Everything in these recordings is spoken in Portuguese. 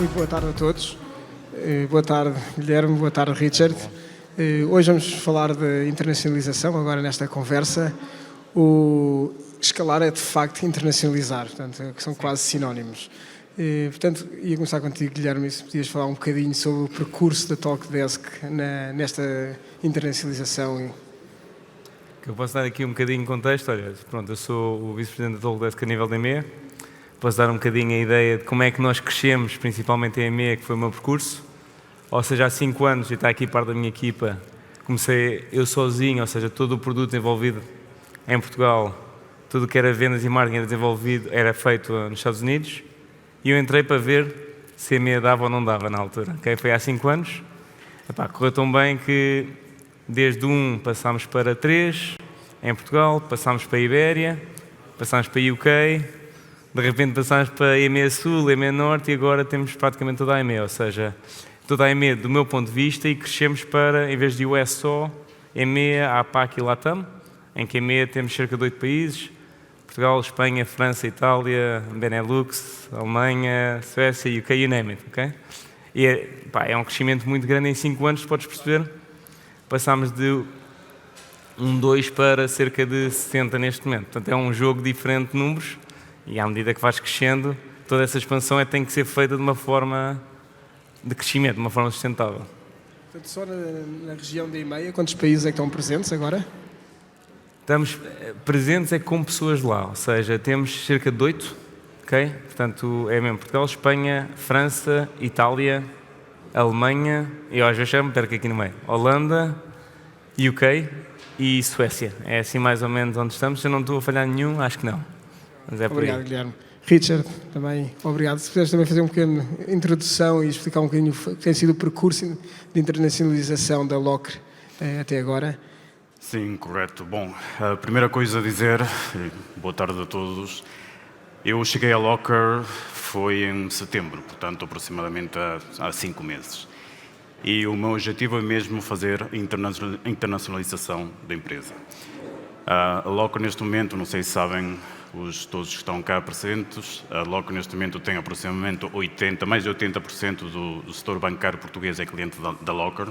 Muito boa tarde a todos. Boa tarde, Guilherme. Boa tarde, Richard. Hoje vamos falar de internacionalização, agora nesta conversa. O escalar é, de facto, internacionalizar, portanto, são quase sinónimos. Portanto, ia começar contigo, Guilherme, se podias falar um bocadinho sobre o percurso da Talkdesk nesta internacionalização. Eu posso dar aqui um bocadinho de contexto. Olha, pronto, eu sou o vice-presidente da Talkdesk a nível da EMEA. Posso dar um bocadinho a ideia de como é que nós crescemos, principalmente em EMEA, que foi o meu percurso. Ou seja, há 5 anos, e está aqui parte da minha equipa, comecei eu sozinho, ou seja, todo o produto envolvido em Portugal, tudo o que era vendas e marketing era desenvolvido, era feito nos Estados Unidos. E eu entrei para ver se a EMEA dava ou não dava na altura. Okay? Foi há 5 anos. Epá, correu tão bem que desde 1 passámos para 3 em Portugal, passámos para a Ibéria, passámos para a UK, de repente passámos para a EMEA Sul, a EMEA Norte e agora temos praticamente toda a EMEA, ou seja, toda a EMEA do meu ponto de vista e crescemos para, em vez de US só, EMEA, APAC e LATAM, em que a EMEA temos cerca de 8 países, Portugal, Espanha, França, Itália, Benelux, Alemanha, Suécia, UK, you name it, ok? E é um crescimento muito grande em 5 anos, podes perceber. Passámos de 2 para cerca de 60 neste momento. Portanto, é um jogo diferente de números e à medida que vais crescendo, toda essa expansão tem que ser feita de uma forma de crescimento, de uma forma sustentável. Portanto, só na região da EMEA, quantos países é que estão presentes agora? Estamos presentes com pessoas lá, ou seja, temos cerca de 8, ok? Portanto, é mesmo Portugal, Espanha, França, Itália, Alemanha, e hoje eu chamo, perto aqui no meio, Holanda, UK e Suécia. É assim mais ou menos onde estamos. Se eu não estou a falhar nenhum, acho que não. Mas é obrigado, Guilherme. Richard, também, obrigado. Se puderes também fazer uma pequena introdução e explicar um bocadinho o que tem sido o percurso de internacionalização da Locker até agora. Sim, correto. Bom, a primeira coisa a dizer, boa tarde a todos, eu cheguei a Locker foi em setembro, portanto aproximadamente há 5 meses. E o meu objetivo é mesmo fazer a internacionalização da empresa. A Locker neste momento, não sei se sabem, todos que estão cá presentes, a Locker neste momento tem aproximadamente mais de 80% do setor bancário português é cliente da Locker.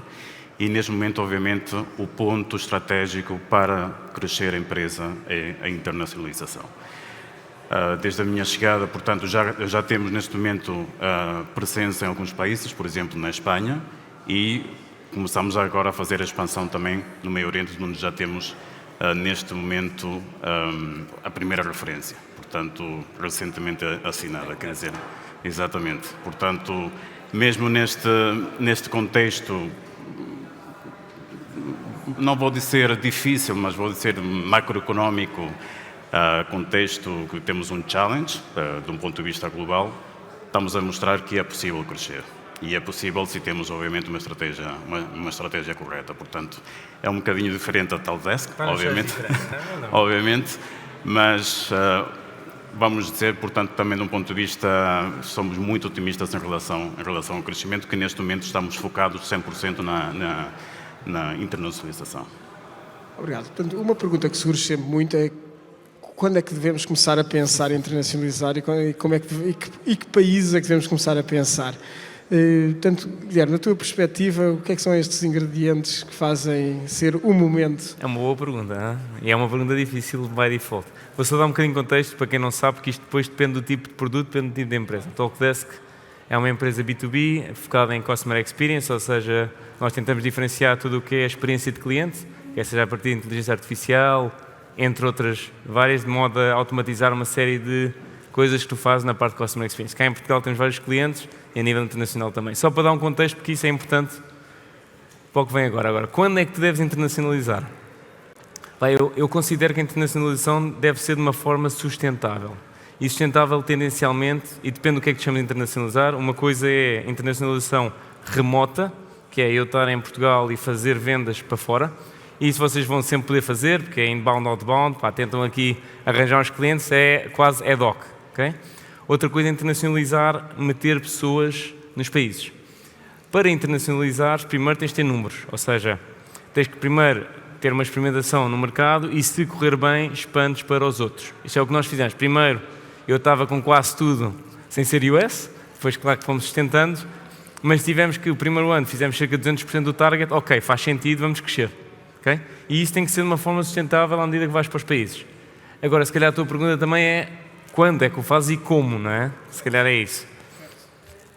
E neste momento, obviamente, o ponto estratégico para crescer a empresa é a internacionalização. Desde a minha chegada, portanto, já temos neste momento presença em alguns países, por exemplo, na Espanha, e começamos agora a fazer a expansão também no Meio Oriente, onde já temos, neste momento, a primeira referência, portanto, recentemente assinada, quer dizer, exatamente. Portanto, mesmo neste contexto, não vou dizer difícil, mas vou dizer macroeconómico, contexto que temos um challenge, de um ponto de vista global, estamos a mostrar que é possível crescer. E é possível se temos, obviamente, uma estratégia correta. Portanto, é um bocadinho diferente da Talkdesk, obviamente, mas vamos dizer, portanto, também de um ponto de vista, somos muito otimistas em relação ao crescimento, que neste momento estamos focados 100% na internacionalização. Obrigado. Portanto, uma pergunta que surge sempre muito é quando é que devemos começar a pensar em internacionalizar e que países é que devemos começar a pensar? Portanto, Guilherme, na tua perspectiva, o que é que são estes ingredientes que fazem ser o momento? É uma boa pergunta, hein? E é uma pergunta difícil by default. Vou só dar um bocadinho de contexto para quem não sabe, porque isto depois depende do tipo de produto, depende do tipo de empresa. A Talkdesk é uma empresa B2B, focada em Customer Experience, ou seja, nós tentamos diferenciar tudo o que é a experiência de cliente, quer seja a partir de inteligência artificial, entre outras várias, de modo a automatizar uma série de coisas que tu fazes na parte de Customer Experience. Cá em Portugal temos vários clientes e a nível internacional também. Só para dar um contexto, porque isso é importante para o que vem agora. Agora, quando é que tu deves internacionalizar? Eu considero que a internacionalização deve ser de uma forma sustentável. E sustentável tendencialmente, e depende do que é que te chama de internacionalizar, uma coisa é internacionalização remota, que é eu estar em Portugal e fazer vendas para fora. E isso vocês vão sempre poder fazer, porque é inbound, outbound, tentam aqui arranjar os clientes, é quase ad hoc. Okay? Outra coisa é internacionalizar, meter pessoas nos países. Para internacionalizar, primeiro tens de ter números, ou seja, tens que primeiro ter uma experimentação no mercado e se correr bem, expandes para os outros. Isto é o que nós fizemos. Primeiro, eu estava com quase tudo sem ser US, Depois, claro que fomos sustentando, mas tivemos que, o primeiro ano, fizemos cerca de 200% do target, ok, faz sentido, vamos crescer. Okay? E isso tem que ser de uma forma sustentável à medida que vais para os países. Agora, se calhar a tua pergunta também é quando é que o fazes e como, não é? Se calhar é isso.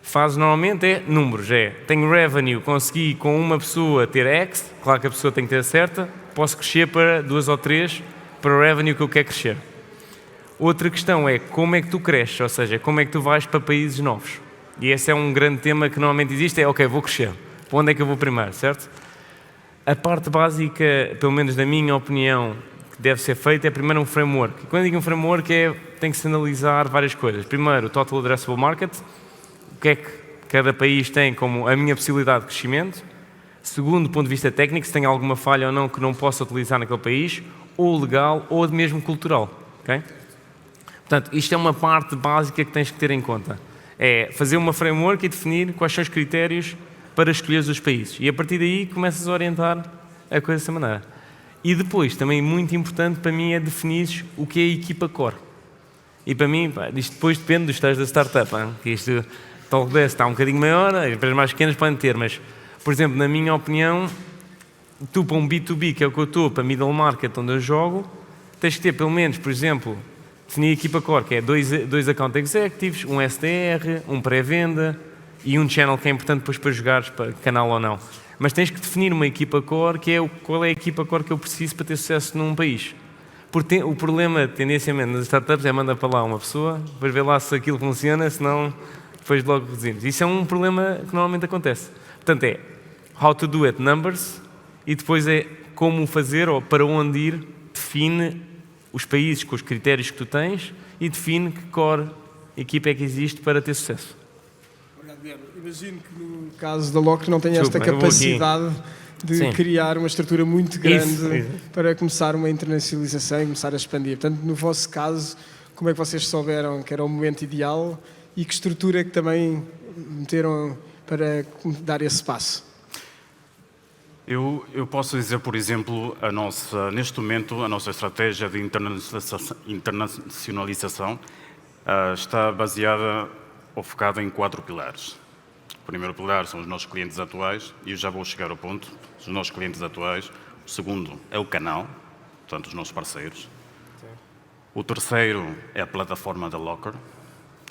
Fazes normalmente é números, tenho revenue, consegui com uma pessoa ter X, claro que a pessoa tem que ter certa, posso crescer para 2 ou 3 para o revenue que eu quero crescer. Outra questão é como é que tu cresces, ou seja, como é que tu vais para países novos. E esse é um grande tema que normalmente existe, ok, vou crescer, para onde é que eu vou primeiro, certo? A parte básica, pelo menos na minha opinião, que deve ser feita é primeiro um framework. E quando digo um framework tem que se analisar várias coisas. Primeiro, o Total Addressable Market, o que é que cada país tem como a minha possibilidade de crescimento. Segundo, do ponto de vista técnico, se tem alguma falha ou não que não possa utilizar naquele país, ou legal, ou mesmo cultural. Okay? Portanto, isto é uma parte básica que tens que ter em conta. É fazer uma framework e definir quais são os critérios para escolher os países. E a partir daí começas a orientar a coisa dessa maneira. E depois, também muito importante para mim é definir o que é a equipa core. E para mim, isto depois depende dos estágios da startup. Que isto, talvez está um bocadinho maior, as empresas mais pequenas podem ter, mas, por exemplo, na minha opinião, tu para um B2B, que é o que eu estou, para middle market, onde eu jogo, tens que ter pelo menos, por exemplo, definir a equipa core, que é dois account executives, um SDR, um pré-venda e um channel que é importante depois para jogares para canal ou não. Mas tens que definir uma equipa core, que é qual é a equipa core que eu preciso para ter sucesso num país. Porque o problema, tendencialmente, nas startups é mandar para lá uma pessoa, depois ver lá se aquilo funciona, senão depois logo reduzimos. Isso é um problema que normalmente acontece. Portanto, é how to do it, numbers, e depois é como fazer ou para onde ir, define os países com os critérios que tu tens e define que core equipa é que existe para ter sucesso. Obrigado, Guilherme. Imagino que no caso da Locker não tenha esta capacidade de criar uma estrutura muito grande para começar uma internacionalização e começar a expandir. Portanto, no vosso caso, como é que vocês souberam que era o momento ideal e que estrutura que também meteram para dar esse passo? Eu posso dizer, por exemplo, neste momento, a nossa estratégia de internacionalização está baseada ou focada em 4 pilares. O primeiro pilar são os nossos clientes atuais, e eu já vou chegar ao ponto, os nossos clientes atuais. O segundo é o canal, portanto, os nossos parceiros. Sim. O terceiro é a plataforma da Locker,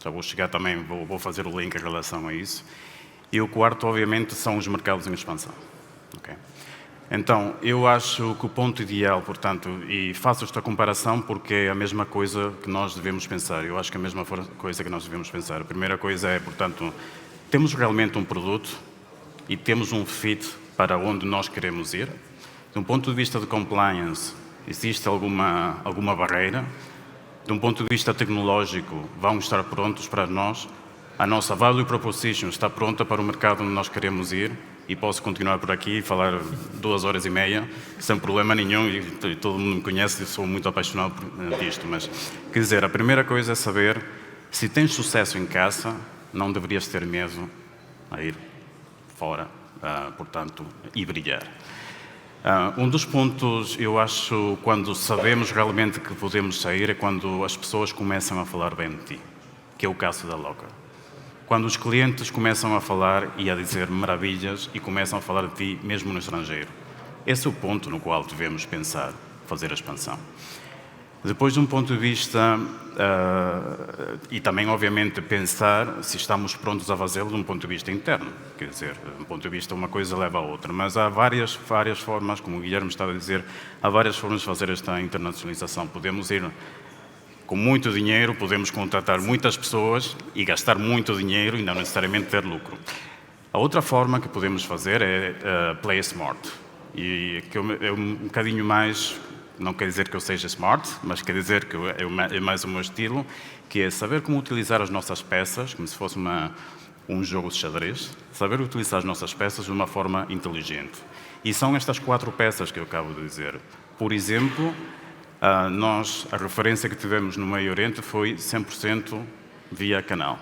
já vou chegar também, vou fazer o link em relação a isso. E o quarto, obviamente, são os mercados em expansão. Okay. Então, eu acho que o ponto ideal, portanto, e faço esta comparação porque é a mesma coisa que nós devemos pensar. Eu acho que é a mesma coisa que nós devemos pensar. A primeira coisa é, portanto, temos realmente um produto e temos um fit para onde nós queremos ir. De um ponto de vista de compliance, existe alguma barreira. De um ponto de vista tecnológico, vamos estar prontos para nós. A nossa value proposition está pronta para o mercado onde nós queremos ir. E posso continuar por aqui e falar 2 horas e meia, sem problema nenhum, e todo mundo me conhece e sou muito apaixonado disto. Mas, quer dizer, a primeira coisa é saber, se tens sucesso em casa, não deverias ter medo a ir fora, portanto, e brilhar. Um dos pontos, eu acho, quando sabemos realmente que podemos sair, é quando as pessoas começam a falar bem de ti, que é o caso da Locker. Quando os clientes começam a falar e a dizer maravilhas e começam a falar de ti mesmo no estrangeiro. Esse é o ponto no qual devemos pensar, fazer a expansão. Depois, de um ponto de vista, e também, obviamente, pensar se estamos prontos a fazê-lo de um ponto de vista interno. Quer dizer, de um ponto de vista, uma coisa leva a outra. Mas há várias formas, como o Guilherme estava a dizer, há várias formas de fazer esta internacionalização. Podemos ir com muito dinheiro, podemos contratar muitas pessoas e gastar muito dinheiro e não necessariamente ter lucro. A outra forma que podemos fazer é play smart. E que é um bocadinho mais, não quer dizer que eu seja smart, mas quer dizer que é mais o meu estilo, que é saber como utilizar as nossas peças, como se fosse um jogo de xadrez, saber utilizar as nossas peças de uma forma inteligente. E são estas 4 peças que eu acabo de dizer. Por exemplo, a referência que tivemos no Meio Oriente foi 100% via canal.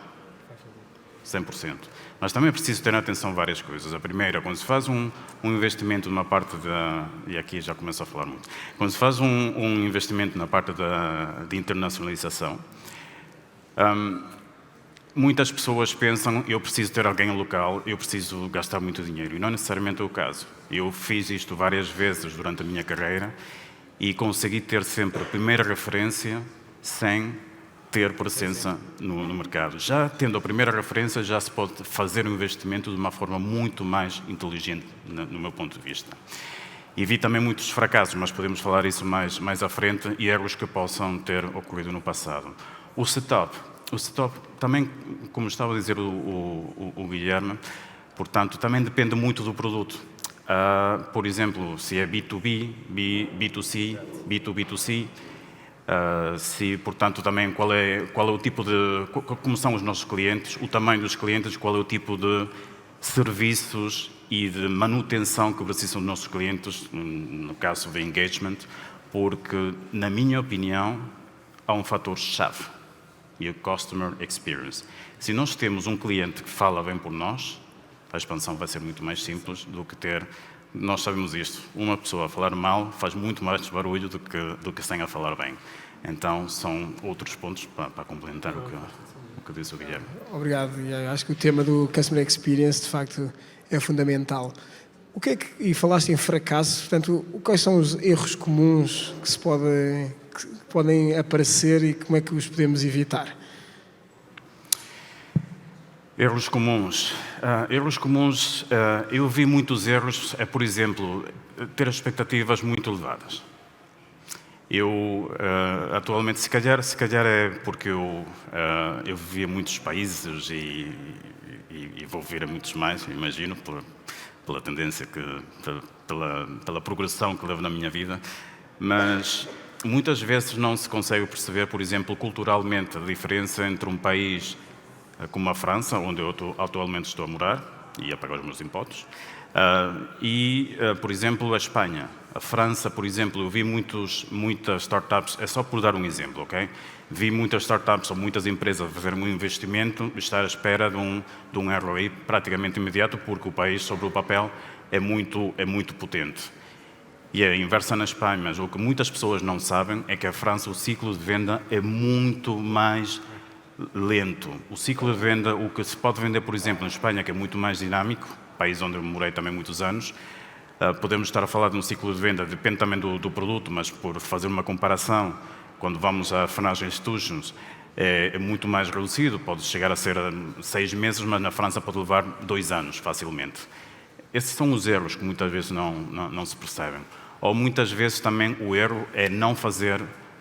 100%. Mas também é preciso ter atenção a várias coisas. A primeira, quando se faz um investimento numa parte e aqui já começo a falar muito, quando se faz um investimento na parte de internacionalização, muitas pessoas pensam, eu preciso ter alguém local, eu preciso gastar muito dinheiro. E não necessariamente é o caso. Eu fiz isto várias vezes durante a minha carreira e consegui ter sempre a primeira referência sem ter presença no mercado. Já tendo a primeira referência, já se pode fazer um investimento de uma forma muito mais inteligente, no meu ponto de vista. E vi também muitos fracassos, mas podemos falar isso mais à frente, e erros que possam ter ocorrido no passado. O setup também, como estava a dizer o Guilherme, portanto, também depende muito do produto. Por exemplo, se é B2B, B2C, B2B2C, se, portanto, também qual é o tipo de... como são os nossos clientes, o tamanho dos clientes, qual é o tipo de serviços e de manutenção que precisam dos nossos clientes, no caso de engagement, porque, na minha opinião, há um fator-chave, e o Customer Experience. Se nós temos um cliente que fala bem por nós, a expansão vai ser muito mais simples do que ter... Nós sabemos isto, uma pessoa a falar mal faz muito mais barulho do que sem a falar bem. Então, são outros pontos para complementar o que disse o Guilherme. Obrigado. Acho que o tema do Customer Experience, de facto, é fundamental. E falaste em fracasso, portanto, quais são os erros comuns que podem aparecer e como é que os podemos evitar? Erros comuns. Eu vi muitos erros, por exemplo, ter expectativas muito elevadas. Eu, atualmente, se calhar é porque eu vivia em muitos países e vou vir a muitos mais, imagino, pela tendência, pela progressão que levo na minha vida, mas muitas vezes não se consegue perceber, por exemplo, culturalmente, a diferença entre um país como a França, onde eu atualmente estou a morar e a pagar os meus impostos, por exemplo, a Espanha. A França, por exemplo, eu vi muitas startups, é só por dar um exemplo, ok? Vi muitas startups ou muitas empresas fazerem um investimento e estar à espera de um ROI praticamente imediato, porque o país, sobre o papel, é muito potente. E a inversa na Espanha, mas o que muitas pessoas não sabem é que a França, o ciclo de venda é muito mais lento. O ciclo de venda, o que se pode vender, por exemplo, na Espanha, que é muito mais dinâmico, país onde eu morei também muitos anos, podemos estar a falar de um ciclo de venda, depende também do produto, mas por fazer uma comparação, quando vamos a Financial Institutions, é muito mais reduzido, pode chegar a ser 6 meses, mas na França pode levar 2 anos, facilmente. Esses são os erros que muitas vezes não se percebem. Ou muitas vezes também o erro é não fazer,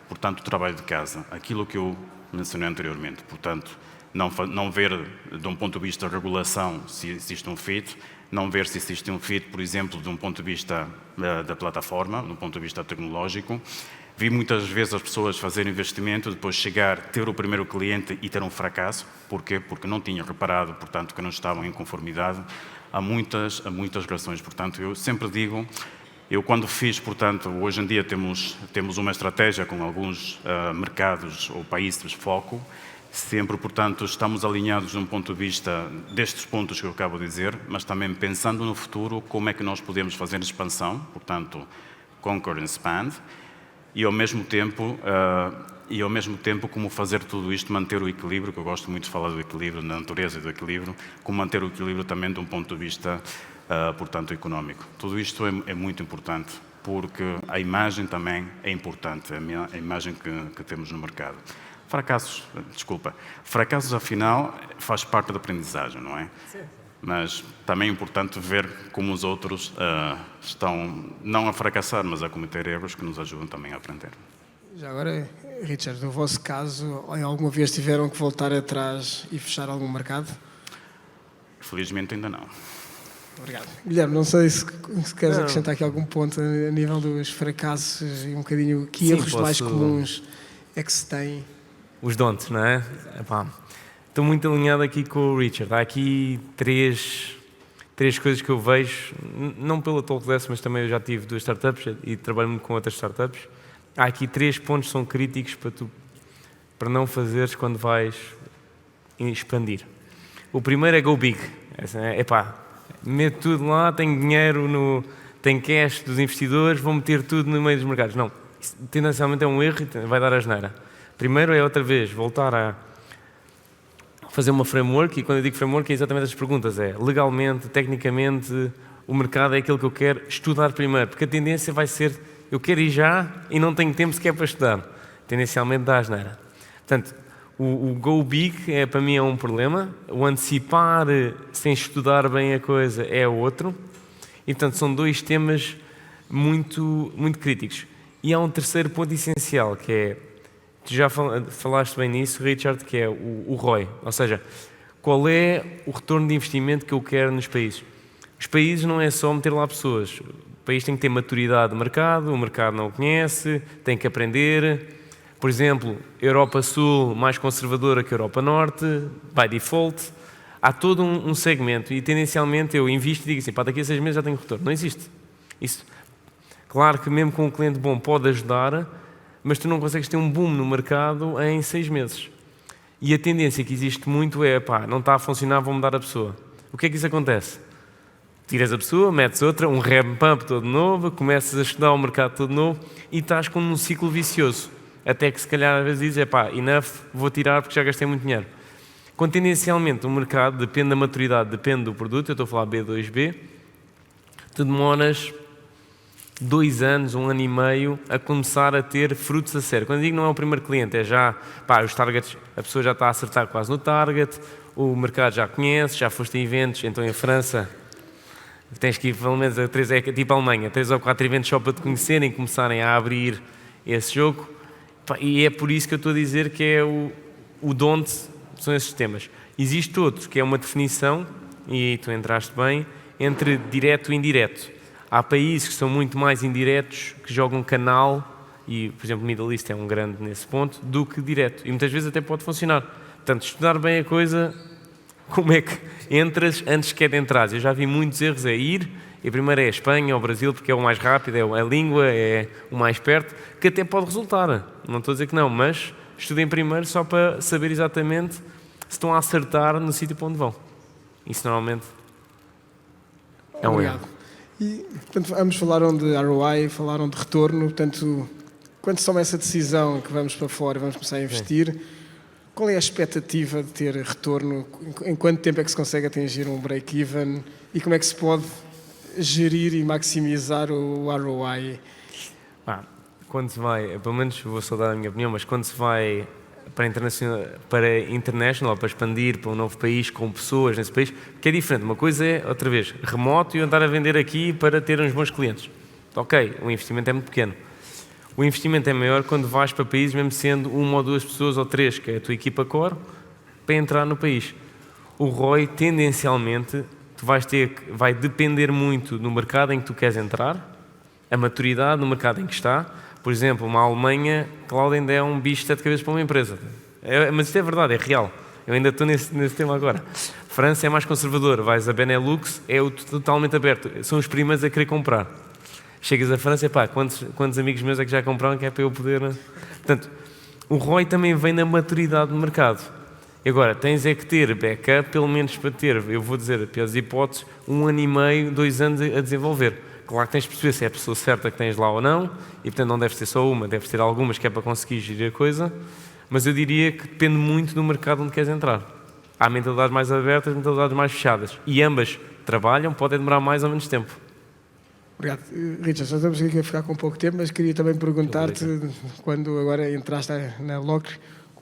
portanto, o trabalho de casa, aquilo que eu mencionei anteriormente. Portanto, não ver, de um ponto de vista de regulação, se existe um fit, não ver se existe um fit, por exemplo, de um ponto de vista da plataforma, de um ponto de vista tecnológico. Vi muitas vezes as pessoas fazerem investimento, depois chegar, ter o primeiro cliente e ter um fracasso. Porquê? Porque não tinham reparado, portanto, que não estavam em conformidade. Há muitas razões. Portanto, eu sempre digo, eu quando fiz, portanto, hoje em dia temos uma estratégia com alguns mercados ou países de foco, sempre, portanto, estamos alinhados de um ponto de vista destes pontos que eu acabo de dizer, mas também pensando no futuro, como é que nós podemos fazer expansão, portanto, conquer and expand, e ao mesmo tempo, como fazer tudo isto, manter o equilíbrio, que eu gosto muito de falar do equilíbrio, da natureza e do equilíbrio, como manter o equilíbrio também de um ponto de vista, portanto, económico. Tudo isto é muito importante, porque a imagem também é importante, a imagem que temos no mercado. Fracassos, afinal, faz parte da aprendizagem, não é? Sim. Mas também é importante ver como os outros estão, não a fracassar, mas a cometer erros que nos ajudam também a aprender. Já agora, Richard, no vosso caso, alguma vez tiveram que voltar atrás e fechar algum mercado? Felizmente ainda não. Obrigado. Guilherme, não sei se queres acrescentar aqui algum ponto a nível dos fracassos e um bocadinho que erros mais comuns é que se têm. Os don'ts, não é? Epá, estou muito alinhado aqui com o Richard. Há aqui três coisas que eu vejo, não pela Talkdesk, mas também eu já tive 2 startups e trabalho muito com outras startups. Há aqui 3 pontos que são críticos para não fazeres quando vais expandir. O primeiro é go big. Meto tudo lá, tenho dinheiro, tenho cash dos investidores, vou meter tudo no meio dos mercados. Não, isso, tendencialmente é um erro e vai dar asneira. Primeiro é outra vez voltar a fazer uma framework, e quando eu digo framework é exatamente as perguntas, é legalmente, tecnicamente, o mercado é aquilo que eu quero estudar primeiro, porque a tendência vai ser, eu quero ir já e não tenho tempo sequer para estudar. Tendencialmente dá asneira. Portanto, o go big para mim é um problema, o antecipar sem estudar bem a coisa é outro, e portanto são dois temas muito, muito críticos. E há um terceiro ponto essencial, que é, tu já falaste bem nisso, Richard, que é o ROI, ou seja, qual é o retorno de investimento que eu quero nos países. Os países não é só meter lá pessoas, o país tem que ter maturidade de mercado, o mercado não o conhece, tem que aprender. Por exemplo, Europa Sul mais conservadora que Europa Norte, by default. Há todo um segmento e tendencialmente eu invisto e digo assim, daqui a 6 meses já tenho retorno. Não existe. Isso, claro que mesmo com um cliente bom pode ajudar, mas tu não consegues ter um boom no mercado em 6 meses. E a tendência que existe muito é, não está a funcionar, vou mudar a pessoa. O que é que isso acontece? Tiras a pessoa, metes outra, um ramp-up todo novo, começas a estudar o mercado todo novo e estás com um ciclo vicioso. Até que se calhar às vezes dizes, enough, vou tirar porque já gastei muito dinheiro. Quando tendencialmente o mercado, depende da maturidade, depende do produto, eu estou a falar B2B, tu demoras 2 anos, 1 ano e meio a começar a ter frutos a sério. Quando digo não é o primeiro cliente, é já, os targets, a pessoa já está a acertar quase no target, o mercado já conhece, já foste a eventos, então em França tens que ir pelo menos a 3, é tipo a Alemanha, 3 ou 4 eventos só para te conhecerem e começarem a abrir esse jogo. E é por isso que eu estou a dizer que é o don't, são esses temas. Existe outro, que é uma definição, e tu entraste bem, entre direto e indireto. Há países que são muito mais indiretos, que jogam canal, e, por exemplo, o Middle East é um grande nesse ponto, do que direto. E muitas vezes até pode funcionar. Portanto, estudar bem a coisa, como é que entras antes sequer de entrar. Eu já vi muitos erros a ir, e primeiro é a Espanha ou o Brasil, porque é o mais rápido, é a língua, é o mais perto, que até pode resultar. Não estou a dizer que não, mas estudem primeiro só para saber exatamente se estão a acertar no sítio para onde vão. Isso normalmente é um erro. E, portanto, ambos falaram de ROI, falaram de retorno, portanto, quando se toma essa decisão que vamos para fora e vamos começar a investir, qual é a expectativa de ter retorno? Em quanto tempo é que se consegue atingir um break-even? E como é que se pode gerir e maximizar o ROI? Quando se vai, pelo menos vou só dar a minha opinião, mas quando se vai para international, para expandir para um novo país, com pessoas nesse país, que é diferente. Uma coisa é, outra vez, remoto e andar a vender aqui para ter uns bons clientes. Ok, o investimento é muito pequeno. O investimento é maior quando vais para países, mesmo sendo 1 ou 2 pessoas ou 3, que é a tua equipa core, para entrar no país. O ROI, tendencialmente, vai depender muito do mercado em que tu queres entrar, a maturidade no mercado em que está. Por exemplo, uma Alemanha, cloud ainda é um bicho de 7 cabeças para uma empresa. Mas isto é verdade, é real. Eu ainda estou nesse tema agora. França é mais conservadora, vais a Benelux, é totalmente aberto. São os primeiros a querer comprar. Chegas a França, quantos amigos meus é que já compraram, que é para eu poder... Portanto, o ROI também vem na maturidade do mercado. Agora, tens é que ter backup, pelo menos para ter, eu vou dizer, piores hipóteses, 1 ano e meio, 2 anos a desenvolver. Claro que tens de perceber se é a pessoa certa que tens lá ou não, e portanto não deves ter só uma, deves ter algumas que é para conseguir gerir a coisa, mas eu diria que depende muito do mercado onde queres entrar. Há mentalidades mais abertas e mentalidades mais fechadas, e ambas trabalham, podem demorar mais ou menos tempo. Obrigado. Richard, já estamos aqui a ficar com pouco tempo, mas queria também perguntar-te, quando agora entraste na Locker,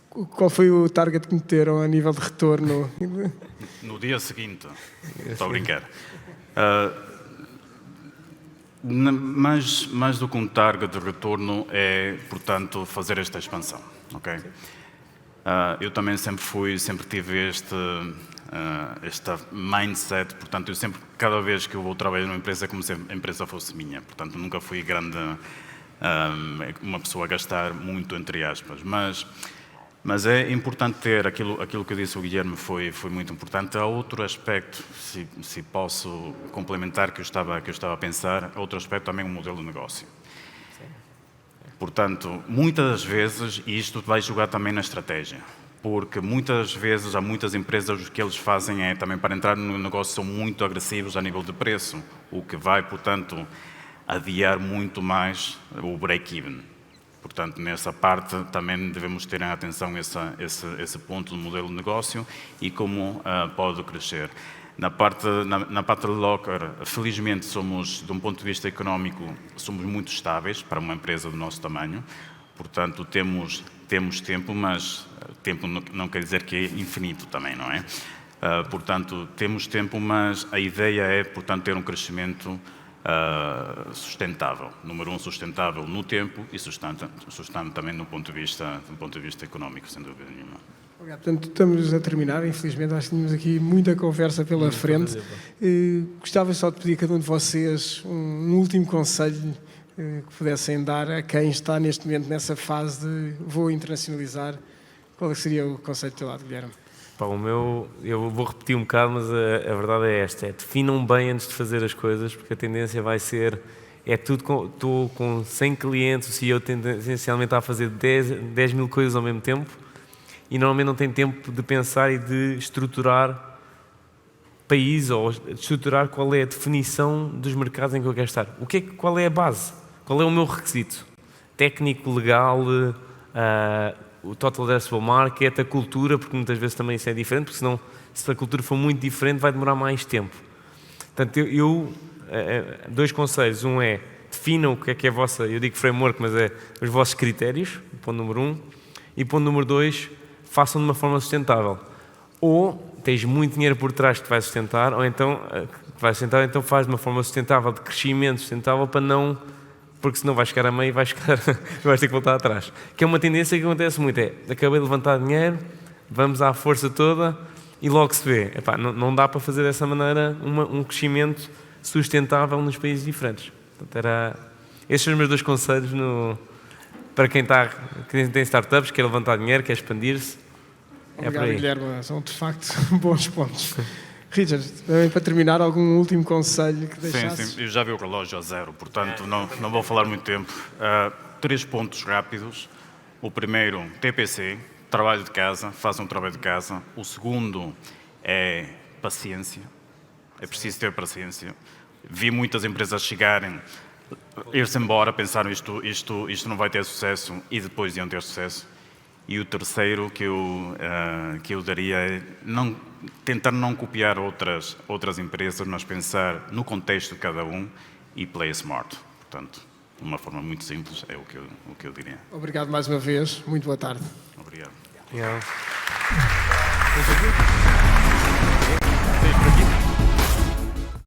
qual foi o target que meteram a nível de retorno? No dia seguinte, estou a brincar. Mais do que um target de retorno é, portanto, fazer esta expansão, ok? Eu também sempre tive este mindset, portanto, eu sempre, cada vez que eu vou trabalhar numa empresa, é como se a empresa fosse minha, portanto, nunca fui uma pessoa a gastar muito, entre aspas, mas é importante ter, aquilo que disse o Guilherme foi muito importante. Há outro aspecto, se posso complementar, que eu estava a pensar, outro aspecto também é o modelo de negócio. Portanto, muitas das vezes, e isto vai jogar também na estratégia, porque muitas vezes há muitas empresas, o que eles fazem é, também para entrar no negócio, são muito agressivos a nível de preço, o que vai, portanto, adiar muito mais o break-even. Portanto, nessa parte também devemos ter em atenção esse ponto do modelo de negócio e como pode crescer. Na parte de Locker, felizmente somos, de um ponto de vista económico, somos muito estáveis para uma empresa do nosso tamanho. Portanto, temos tempo, mas tempo não quer dizer que é infinito também, não é? Portanto, temos tempo, mas a ideia é, portanto, ter um crescimento sustentável. Número 1, sustentável no tempo e sustentado também do ponto de vista económico, sem dúvida nenhuma. Obrigado. Portanto, estamos a terminar, infelizmente, acho que tínhamos aqui muita conversa pela frente. Gostava só de pedir a cada um de vocês um último conselho que pudessem dar a quem está neste momento nessa fase de vou internacionalizar. Qual seria o conselho do teu lado, Guilherme? Eu vou repetir um bocado, mas a verdade é esta: definam bem antes de fazer as coisas, porque a tendência vai ser, estou com 100 clientes, o CEO tendencialmente está a fazer 10 mil coisas ao mesmo tempo e normalmente não tem tempo de pensar e de estruturar país ou de estruturar qual é a definição dos mercados em que eu quero estar. Qual é a base? Qual é o meu requisito? Técnico, legal, o total addressable market, a cultura, porque muitas vezes também isso é diferente, porque senão, se a cultura for muito diferente, vai demorar mais tempo. Portanto, dois conselhos. Um é, definam o que é a vossa, eu digo framework, mas é os vossos critérios, ponto número 1. E ponto número 2, façam de uma forma sustentável. Ou tens muito dinheiro por trás que te vai sustentar, ou então, faz de uma forma sustentável, de crescimento sustentável, para não... porque senão vais chegar a meio e vais ter que voltar atrás. Que é uma tendência que acontece muito, acabei de levantar dinheiro, vamos à força toda e logo se vê. Não dá para fazer dessa maneira um crescimento sustentável nos países diferentes. Portanto, esses são os meus 2 conselhos para quem tem startups, quer levantar dinheiro, quer expandir-se. Obrigado, Guilherme. São, de facto, bons pontos. Richard, para terminar, algum último conselho que deixasses? Sim, eu já vi o relógio a 0, portanto não vou falar muito tempo. 3 pontos rápidos. O primeiro, TPC, trabalho de casa, façam um trabalho de casa. O segundo é paciência. É preciso ter paciência. Vi muitas empresas chegarem, ir-se embora, pensaram isto não vai ter sucesso e depois iam ter sucesso. E o terceiro que eu daria é tentar não copiar outras empresas, mas pensar no contexto de cada um e play smart. Portanto, de uma forma muito simples, é o que eu diria. Obrigado mais uma vez. Muito boa tarde. Obrigado. Obrigado.